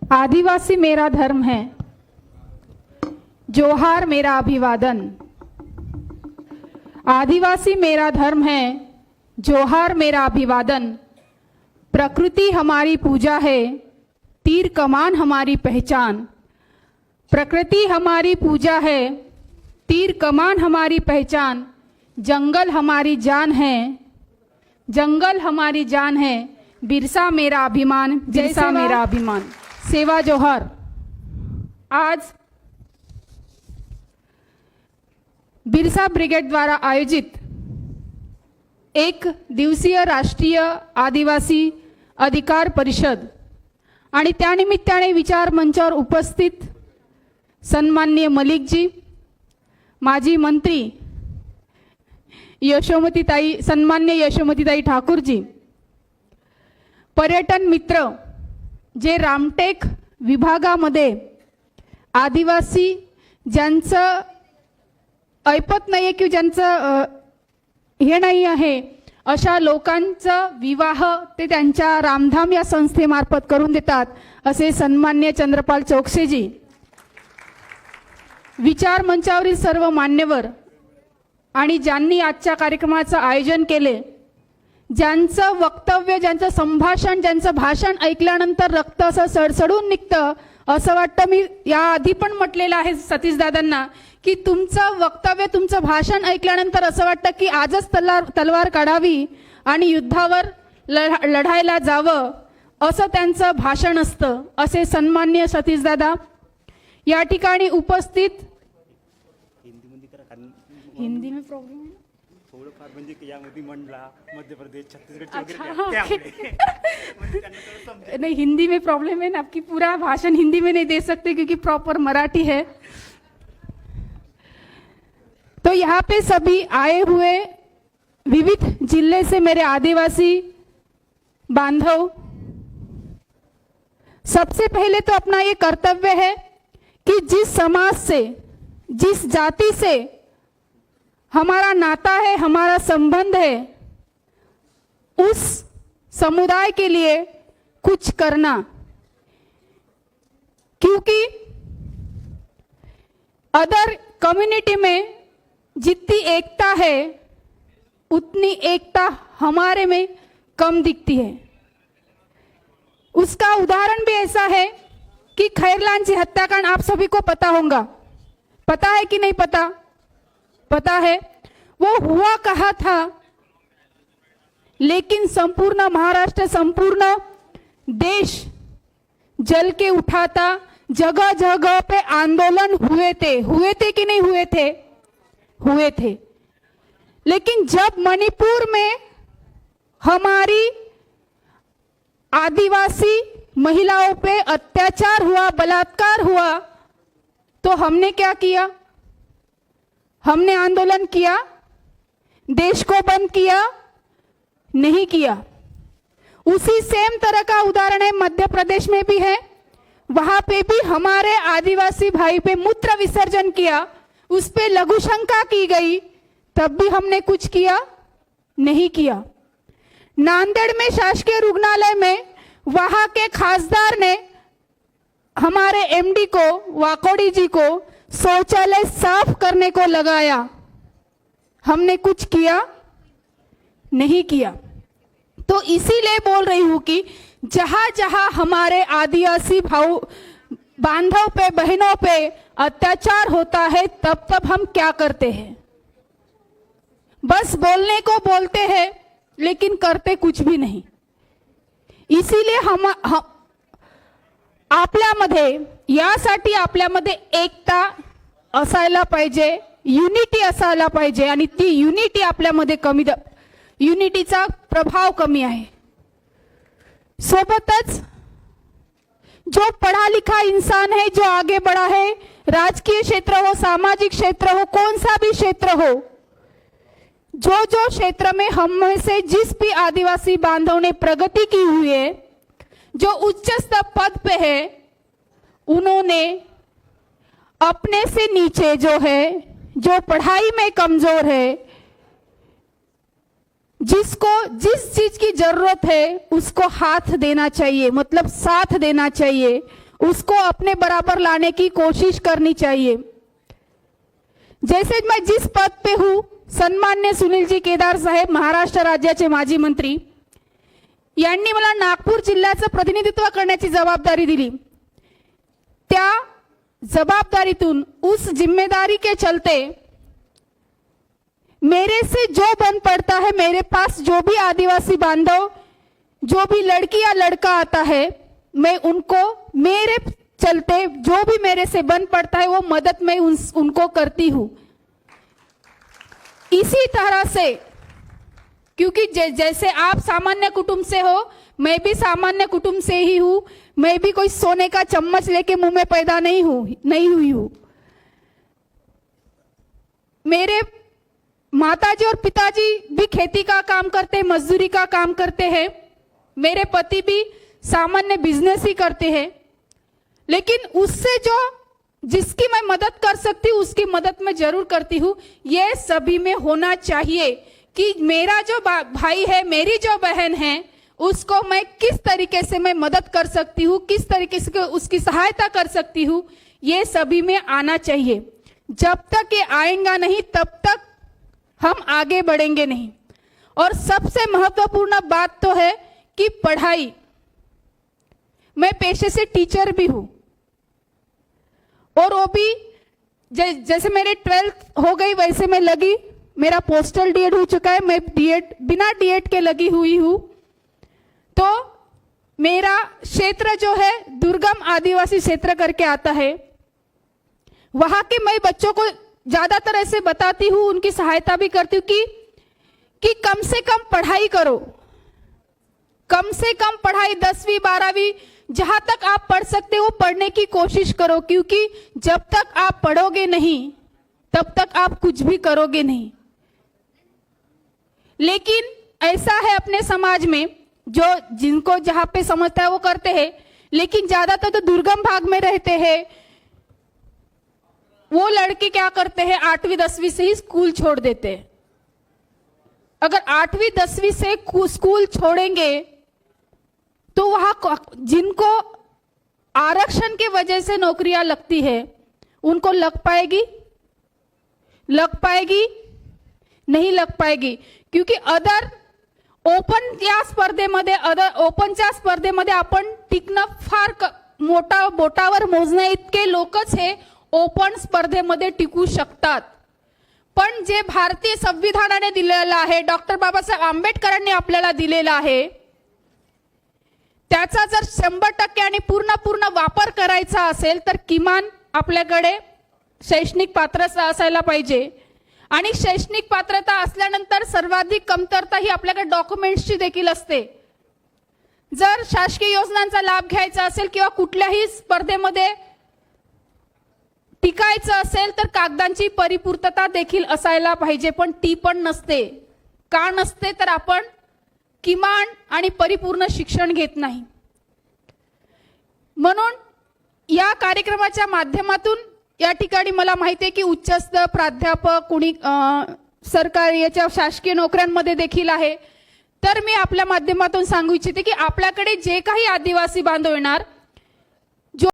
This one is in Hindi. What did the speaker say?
आदिवासी मेरा धर्म है, जोहार मेरा अभिवादन। आदिवासी मेरा धर्म है, जोहार मेरा अभिवादन। प्रकृति हमारी पूजा है, तीर कमान हमारी पहचान। प्रकृति हमारी पूजा है, तीर कमान हमारी पहचान। जंगल हमारी जान है, जंगल हमारी जान है। बिरसा मेरा अभिमान, बिरसा मेरा अभिमान। सेवा जोहर। आज बिरसा ब्रिगेड द्वारा आयोजित एक दिवसीय राष्ट्रीय आदिवासी अधिकार परिषद आणि त्यानिमित्ताने विचार मंचावर उपस्थित सन्माननीय मलिकजी, माजी मंत्री यशोमतीताई, सन्मान्य यशोमतीताई ठाकूरजी, पर्यटन मित्र जे रामटेक विभागामध्ये आदिवासी ज्यांचं ऐपत नाही आहे की ज्यांचं हे नाही आहे अशा लोकांचं विवाह ते त्यांच्या रामधाम या संस्थेमार्फत करून देतात असे सन्मान्य चंद्रपाल चौकसेजी, विचार मंचावरील सर्व मान्यवर आणि ज्यांनी आजच्या कार्यक्रमाचं आयोजन केले, ज्यांचं वक्तव्य, ज्यांचं संभाषण, ज्यांचं भाषण ऐकल्यानंतर रक्त असं सडसडून निघतं असं वाटतं। मी याआधी पण म्हटलेलं आहे सतीशदादांना की तुमचं वक्तव्य, तुमचं भाषण ऐकल्यानंतर असं वाटतं की आजच तलवार काढावी आणि युद्धावर लढायला जावं असं त्यांचं भाषण असतं। असे सन्माननीय सतीशदादा या ठिकाणी उपस्थित। हिंदी में प्रॉब्लम है थोड़ा फार म्हणजे यामध्ये मंडला, मध्य प्रदेश, छत्तीसगढ़ नहीं, हिंदी में प्रॉब्लम है ना, आपकी पूरा भाषण हिंदी में नहीं दे सकते क्योंकि प्रॉपर मराठी है। तो यहाँ पे सभी आए हुए विविध जिले से मेरे आदिवासी बांधव, सबसे पहले तो अपना ये कर्तव्य है कि जिस समाज से, जिस जाति से हमारा नाता है, हमारा संबंध है, उस समुदाय के लिए कुछ करना। क्योंकि अदर कम्युनिटी में जितनी एकता है उतनी एकता हमारे में कम दिखती है। उसका उदाहरण भी ऐसा है कि खैरलांजी हत्याकांड आप सभी को पता होगा, पता है कि नहीं पता? पता है। वो हुआ कहा था, लेकिन संपूर्ण महाराष्ट्र, संपूर्ण देश जल के उठा था। जगह जगह पे आंदोलन हुए थे कि नहीं हुए थे? हुए थे। लेकिन जब मणिपुर में हमारी आदिवासी महिलाओं पे अत्याचार हुआ, बलात्कार हुआ, तो हमने क्या किया? हमने आंदोलन किया? देश को बंद किया? नहीं किया। उसी सेम तरह का उदाहरण है मध्य प्रदेश में भी है। वहां पे भी हमारे आदिवासी भाई पे मूत्र विसर्जन किया, उस पे लघु शंका की गई, तब भी हमने कुछ किया? नहीं किया। नांदेड़ में शासकीय रुग्णालय में वहां के खासदार ने हमारे एमडी को, वाकोड़ी जी को शौचालय साफ करने को लगाया। हमने कुछ किया? नहीं किया। तो इसीलिए बोल रही हूं कि जहां जहां हमारे आदिवासी भाव बांधव पे, बहनों पे अत्याचार होता है, तब तब हम क्या करते हैं? बस बोलने को बोलते हैं लेकिन करते कुछ भी नहीं। इसीलिए हम आपल्यामध्ये, यासाठी आपल्यामध्ये एकता असायला पाहिजे, युनिटी असायला पाहिजे आणि ती युनिटी आपल्यामध्ये कमी, युनिटीचा प्रभाव कमी आहे। सोबतच जो पढ़ा लिखा इंसान है, जो आगे बढ़ा है, राजकीय क्षेत्र हो, सामाजिक क्षेत्र हो, कौन सा भी क्षेत्र हो, जो जो क्षेत्र में हम में से जिस भी आदिवासी बांधव ने प्रगति की हुई है, जो उच्च स्तर पद पे है, उन्होंने अपने से नीचे जो है, जो पढ़ाई में कमजोर है, जिसको जिस चीज की जरूरत है उसको हाथ देना चाहिए, मतलब साथ देना चाहिए। उसको अपने बराबर लाने की कोशिश करनी चाहिए। जैसे मैं जिस पद पे हूं, सन्मान्य सुनीलजी केदार साहेब महाराष्ट्र राज्याचे माजी मंत्री यांनी मला नागपूर जिल्ह्याचं प्रतिनिधित्व करण्याची जबाबदारी दिली। त्या जवाबदारीतून उस जिम्मेदारी के चलते मेरे से जो बन पड़ता है, मेरे पास जो भी आदिवासी बांधव, जो भी लड़की या लड़का आता है, मैं उनको मेरे चलते जो भी मेरे से बन पड़ता है वो मदद मैं उनको करती हूँ। इसी तरह से, क्योंकि जैसे आप सामान्य कुटुंब से हो, मैं भी सामान्य कुटुंब से ही हूँ। मैं भी कोई सोने का चम्मच लेके मुंह में पैदा नहीं हुई हूँ। मेरे माताजी और पिताजी भी खेती का काम करते हैं, मजदूरी का काम करते हैं। मेरे पति भी सामान्य बिजनेस ही करते हैं, लेकिन उससे जो जिसकी मैं मदद कर सकती हूँ उसकी मदद मैं जरूर करती हूँ। ये सभी में होना चाहिए कि मेरा जो भाई है, मेरी जो बहन है, उसको मैं किस तरीके से मैं मदद कर सकती हूँ, किस तरीके से उसकी सहायता कर सकती हूँ, ये सभी में आना चाहिए। जब तक ये आएगा नहीं तब तक हम आगे बढ़ेंगे नहीं। और सबसे महत्वपूर्ण बात तो है कि पढ़ाई। मैं पेशे से टीचर भी हूं और वो भी जैसे मेरे 12th हो गई वैसे मैं लगी। मेरा पोस्टल डीएड हो चुका है, मैं डीएड बिना डीएड के लगी हुई हूं। तो मेरा क्षेत्र जो है दुर्गम आदिवासी क्षेत्र करके आता है। वहां के मैं बच्चों को ज्यादातर ऐसे बताती हूँ, उनकी सहायता भी करती हूँ कि कम से कम पढ़ाई करो, कम से कम पढ़ाई 10वीं 12वीं जहां तक आप पढ़ सकते हो पढ़ने की कोशिश करो, क्योंकि जब तक आप पढ़ोगे नहीं तब तक आप कुछ भी करोगे नहीं। लेकिन ऐसा है अपने समाज में, जो जिनको जहां पे समझता है वो करते हैं, लेकिन ज्यादातर तो दुर्गम भाग में रहते हैं। वो लड़के क्या करते हैं, 8वीं 10वीं से ही स्कूल छोड़ देते हैं। अगर 8वीं 10वीं से स्कूल छोड़ेंगे तो वहां जिनको आरक्षण की वजह से नौकरियां लगती है उनको लग पाएगी? नहीं लग पाएगी, क्योंकि अदर ओपनच्या स्पर्धेमध्ये आपण टिकणं फार बोटावर मोजण्या इतके लोकच हे ओपन स्पर्धेमध्ये टिकू शकतात। पण जे भारतीय संविधानाने दिलेलं आहे, डॉक्टर बाबासाहेब आंबेडकरांनी आपल्याला दिलेलं आहे, त्याचा जर 100% आणि पूर्ण वापर करायचा असेल तर किमान आपल्याकडे शैक्षणिक पात्रता असायला पाहिजे। आणि शैक्षणिक पात्रता असल्यानंतर सर्वाधिक कमतरता ही आपल्याकडे डॉक्युमेंट्सची देखील असते। जर शासकीय योजनांचा लाभ घ्यायचा असेल किंवा कुठल्याही स्पर्धेमध्ये टिकायचं असेल तर कागदांची परिपूर्तता देखील असायला पाहिजे, पण ती पण नसते। का नसते तर आपण किमान आणि परिपूर्ण शिक्षण घेत नाही। म्हणून या कार्यक्रमाच्या माध्यमातून या ठिकाणी मला माहिती आहे की उच्चस्त प्राध्यापक कुणी सरकारी याच्या शासकीय नोकऱ्यांमध्ये देखील आहे। तर मी आपल्या माध्यमातून सांगू इच्छिते की आपल्याकडे जे काही आदिवासी बांधव येणार